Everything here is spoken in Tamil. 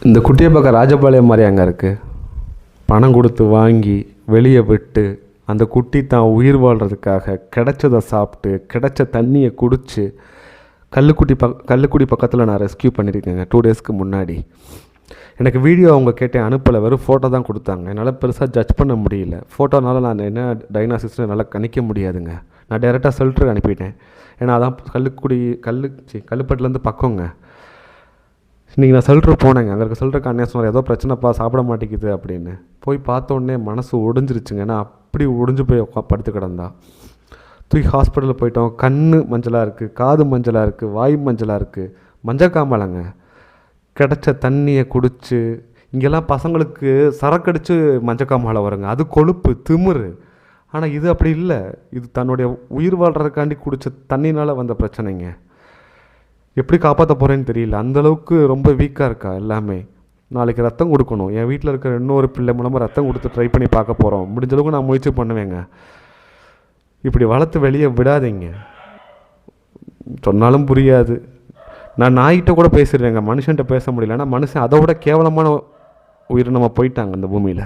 இந்த குட்டியை பார்க்க ராஜபாளையம் மாதிரி அங்கே இருக்குது. பணம் கொடுத்து வாங்கி வெளியே விட்டு அந்த குட்டி தான் உயிர் வாழ்கிறதுக்காக கிடைச்சதை சாப்பிட்டு கிடைச்ச தண்ணியை குடித்து கல்லுக்குடி பக்கத்தில் நான் ரெஸ்கியூ பண்ணியிருக்கேங்க 2 டேஸ்க்கு முன்னாடி. எனக்கு வீடியோ அவங்க கேட்டேன் அனுப்பலை, வெறும் ஃபோட்டோ தான் கொடுத்தாங்க. என்னால் பெருசாக ஜட்ஜ் பண்ண முடியல. ஃபோட்டோனால நான் என்ன டைனாசிஸ்ன்னு என்னால் கணிக்க முடியாதுங்க. நான் டைரெக்டாக ஷெல்டருக்கு அனுப்பிட்டேன். ஏன்னா அதான் கல்லுப்பட்டிலேருந்து பக்கங்க. இன்றைக்கி நான் ஷெல்டர் போனேங்க. அங்கே இருக்க ஷெல்டருக்கு அண்ணே சொன்னார் ஏதோ பிரச்சனைப்பா சாப்பிட மாட்டேங்குது அப்படின்னு. போய் பார்த்தோன்னே மனசு ஒடிஞ்சிருச்சுங்க. ஏன்னா அப்படி ஒடிஞ்சு போய் படுத்து கிடந்தா. தூக்கி ஹாஸ்பிட்டலில் போயிட்டோம். கண் மஞ்சளாக இருக்குது, காது மஞ்சளாக இருக்குது, வாய் மஞ்சளாக இருக்குது. மஞ்சக்காமலைங்க. கிடச்ச தண்ணியை குடித்து இங்கெல்லாம் பசங்களுக்கு சரக்கடிச்சு மஞ்சக்காமலை வருங்க. அது கொழுப்பு திமிரு. ஆனால் இது அப்படி இல்லை. இது தன்னுடைய உயிர் வாழ்கிறதுக்காண்டி குடித்த தண்ணினால் வந்த பிரச்சனைங்க. எப்படி காப்பாற்ற போகிறேன்னு தெரியல. அந்தளவுக்கு ரொம்ப வீக்காக இருக்கா எல்லாமே. நாளைக்கு ரத்தம் கொடுக்கணும். என் வீட்டில் இருக்கிற இன்னொரு பிள்ளை மூலமாக ரத்தம் கொடுத்து ட்ரை பண்ணி பார்க்க போகிறோம். முடிஞ்சளவுக்கு நான் முயற்சி பண்ணுவேங்க. இப்படி வளர்த்து வெளியே விடாதீங்க. சொன்னாலும் புரியாது. நான் நாய்கிட்ட கூட பேசிடுறேங்க, மனுஷன்கிட்ட பேச முடியல. ஆனால் மனுஷன் அதை விட கேவலமான உயிரினமாக போயிட்டாங்க இந்த பூமியில்.